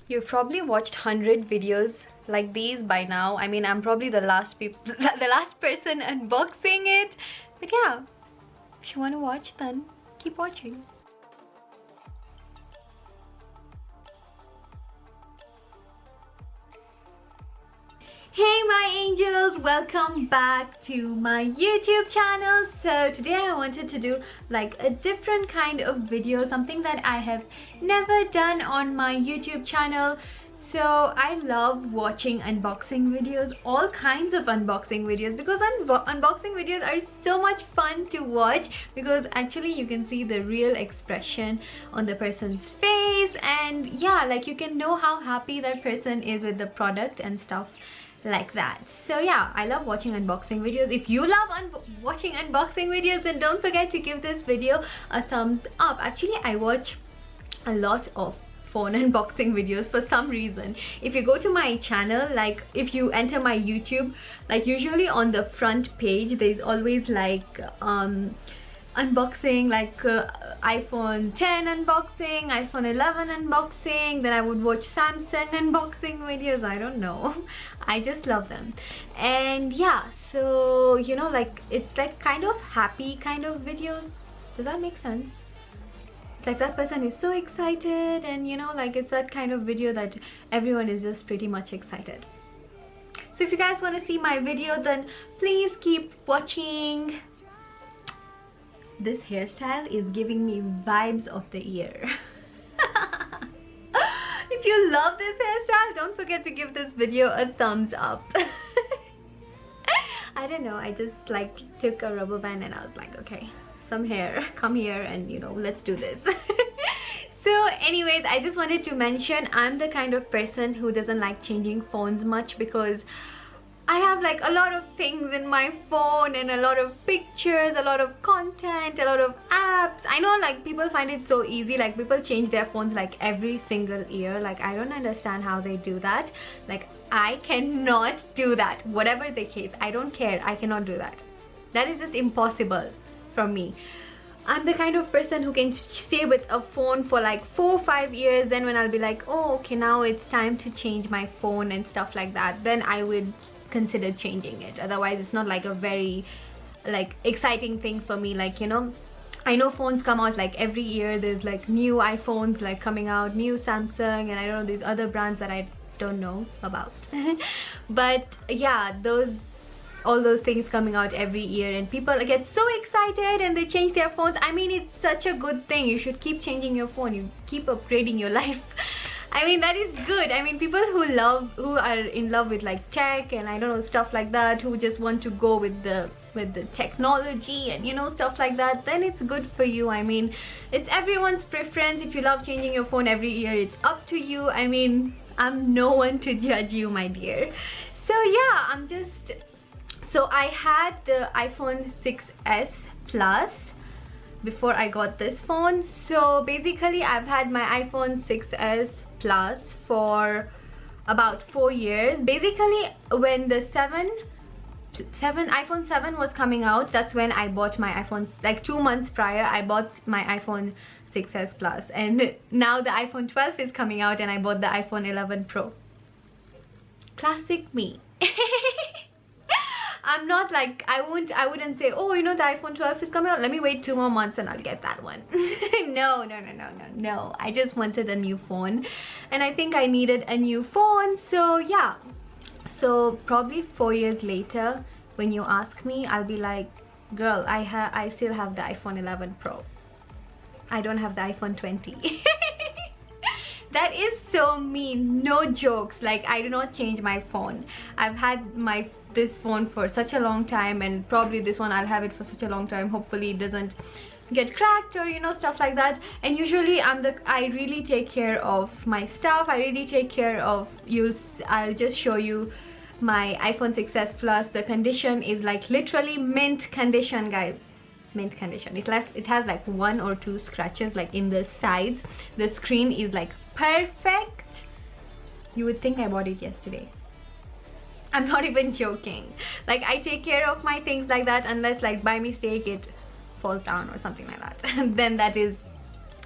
You've probably watched 100 videos like these by now. I mean, I'm probably the last the last person unboxing it. But yeah, if you want to watch, then keep watching. Hey my angels, welcome back to my YouTube channel. So today I wanted to do like a different kind of video, something that I have never done on my YouTube channel. So I love watching unboxing videos, all kinds of unboxing videos, because unboxing videos are so much fun to watch, because actually you can see the real expression on the person's face, and yeah, like you can know how happy that person is with the product and stuff like that. So yeah, I love watching unboxing videos. If you love watching unboxing videos, then don't forget to give this video a thumbs up. Actually, I watch a lot of phone unboxing videos for some reason. If you go to my channel, like if you enter my YouTube, like usually on the front page there's always like unboxing, like iPhone 10 unboxing, iPhone 11 unboxing. Then I would watch Samsung unboxing videos. I don't know, I just love them. And yeah, so you know, like it's like kind of happy kind of videos. Does that make sense? Like that person is so excited, and you know, like it's that kind of video that everyone is just pretty much excited. So if you guys want to see my video, then please keep watching. This hairstyle is giving me vibes of the year. If you love this hairstyle, don't forget to give this video a thumbs up. I don't know, I just like took a rubber band and I was like, okay, some hair, come here and you know, let's do this. So anyways, I just wanted to mention I'm the kind of person who doesn't like changing phones much, because I have like a lot of things in my phone, and a lot of pictures, a lot of content, a lot of apps. I know like people find it so easy, like people change their phones like every single year. Like I don't understand how they do that. Like I cannot do that. Whatever the case, I don't care, I cannot do that. That is just impossible for me. I'm the kind of person who can stay with a phone for like 4 or 5 years. Then when I'll be like, oh okay, now it's time to change my phone and stuff like that, then I would consider changing it. Otherwise it's not like a very like exciting thing for me. Like, you know, I know phones come out like every year. There's like new iPhones like coming out, new Samsung, and I don't know, these other brands that I don't know about. But yeah, all those things coming out every year, and people get so excited and they change their phones. I mean, it's such a good thing. You should keep changing your phone. You keep upgrading your life. I mean, that is good. I mean, people who are in love with like tech and I don't know, stuff like that, who just want to go with the technology and you know, stuff like that, then it's good for you. I mean, it's everyone's preference. If you love changing your phone every year, it's up to you. I mean, I'm no one to judge you, my dear. So yeah, so I had the iPhone 6s Plus before I got this phone. So basically I've had my iPhone 6s Plus for about 4 years. Basically when the iPhone 7 was coming out, that's when I bought my iPhone. Like 2 months prior I bought my iPhone 6s Plus, and now the iPhone 12 is coming out and I bought the iPhone 11 Pro. Classic me. I'm not like, I wouldn't say, oh, you know, the iPhone 12 is coming out, let me wait 2 more months and I'll get that one. No. I just wanted a new phone, and I think I needed a new phone. So yeah, so probably 4 years later, when you ask me, I'll be like, girl, I still have the iPhone 11 Pro. I don't have the iPhone 20. That is so mean, no jokes. Like, I do not change my phone. I've had this phone for such a long time, and probably this one I'll have it for such a long time. Hopefully it doesn't get cracked or you know, stuff like that. And usually I really take care of my stuff. I really take care of I'll just show you my iPhone 6s Plus. The condition is like literally mint condition, guys. Mint condition. It has like 1 or 2 scratches like in the sides. The screen is like perfect. You would think I bought it yesterday. I'm not even joking. Like, I take care of my things like that, unless like by mistake it falls down or something like that. Then that is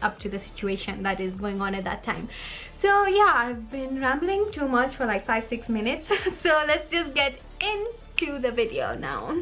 up to the situation that is going on at that time. So yeah, I've been rambling too much for like 5-6 minutes. So let's just get into the video now.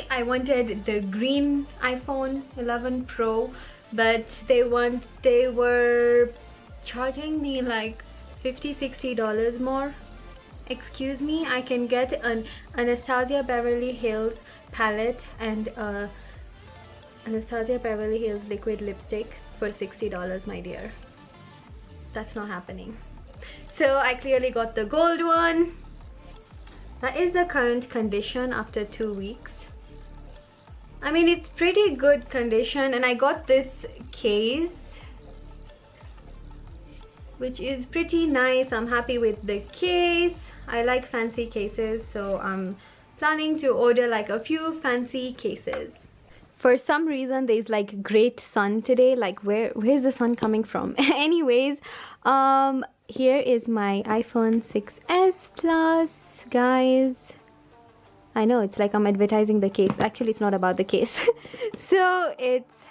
I wanted the green iPhone 11 Pro, but they were charging me like $50-$60 more. Excuse me, I can get an Anastasia Beverly Hills palette and Anastasia Beverly Hills liquid lipstick for $60, my dear. That's not happening. So I clearly got the gold one. That is the current condition after 2 weeks. I mean, it's pretty good condition, and I got this case which is pretty nice. I'm happy with the case. I like fancy cases, so I'm planning to order like a few fancy cases. For some reason there's like great sun today. Like where's the sun coming from? Anyways, here is my iPhone 6s Plus, guys. I know it's like I'm advertising the case. Actually, it's not about the case. So it's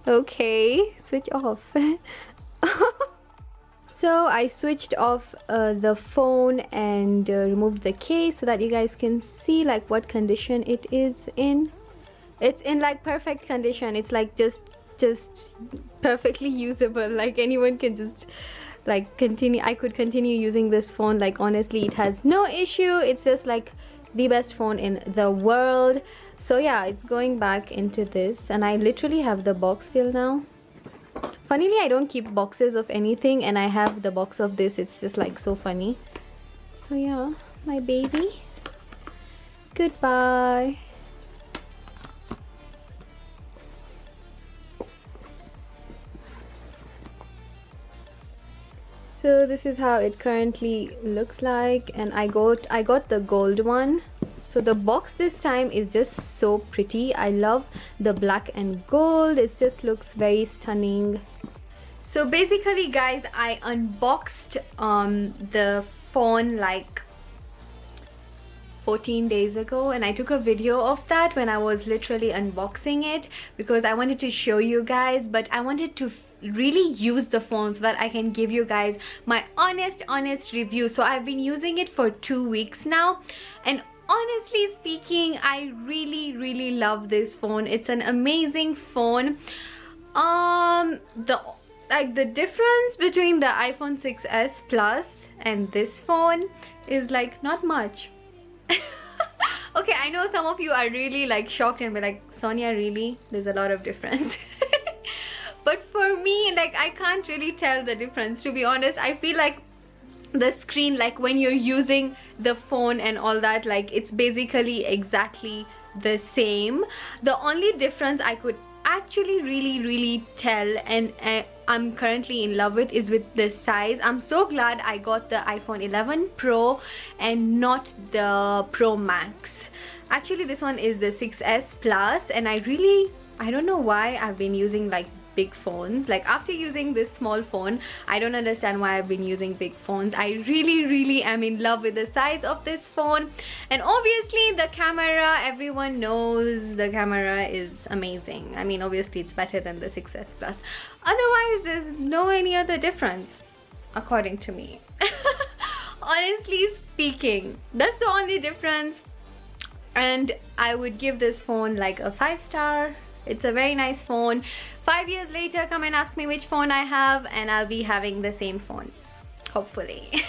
okay, switch off. So I switched off the phone and removed the case so that you guys can see like what condition it is in. It's in like perfect condition. It's like just perfectly usable. Like anyone can just like continue. I could continue using this phone. Like honestly, it has no issue. It's just like the best phone in the world. So yeah, it's going back into this, and I literally have the box till now. Funnily, I don't keep boxes of anything, and I have the box of this. It's just like so funny. So yeah, my baby, goodbye. So this is how it currently looks like, and I got the gold one. So the box this time is just so pretty. I love the black and gold. It just looks very stunning. So basically, guys, I unboxed the phone like 14 days ago, and I took a video of that when I was literally unboxing it because I wanted to show you guys, but I wanted to really use the phone so that I can give you guys my honest review. So I've been using it for 2 weeks now, and honestly speaking, I really love this phone. It's an amazing phone. The difference between the iPhone 6s Plus and this phone is like not much. Okay, I know some of you are really like shocked and be like, Sonia, really? There's a lot of difference. But for me, like, I can't really tell the difference, to be honest. I feel like the screen, like when you're using the phone and all that, like it's basically exactly the same. The only difference actually really tell and I'm currently in love with is with the size. I'm so glad I got the iPhone 11 Pro and not the Pro Max. Actually, this one is the 6S Plus, and I don't know why I've been using like big phones. Like after using this small phone, I don't understand why I've been using big phones. I really am in love with the size of this phone. And obviously the camera, everyone knows the camera is amazing. I mean, obviously it's better than the 6S Plus. Otherwise, there's no any other difference, according to me. Honestly speaking, that's the only difference. And I would give this phone like a 5-star. It's a very nice phone. 5 years later, come and ask me which phone I have, and I'll be having the same phone, hopefully.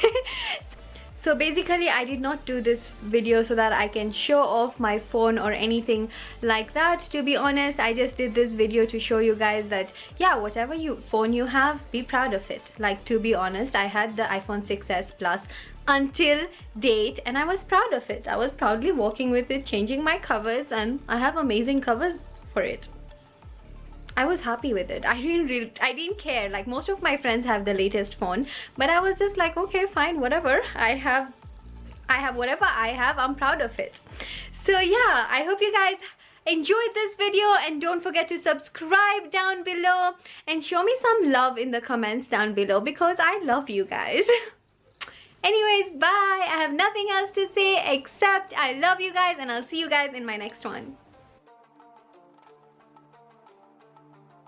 So basically, I did not do this video so that I can show off my phone or anything like that. To be honest, I just did this video to show you guys that, yeah, whatever phone you have, be proud of it. Like, to be honest, I had the iPhone 6S Plus until date, and I was proud of it. I was proudly walking with it, changing my covers, and I have amazing covers for it. I was happy with it. I didn't care. Like, most of my friends have the latest phone, but I was just like, okay, fine, whatever. I have whatever I have. I'm proud of it. So yeah, I hope you guys enjoyed this video, and don't forget to subscribe down below and show me some love in the comments down below, because I love you guys. Anyways, bye. I have nothing else to say except I love you guys, and I'll see you guys in my next one.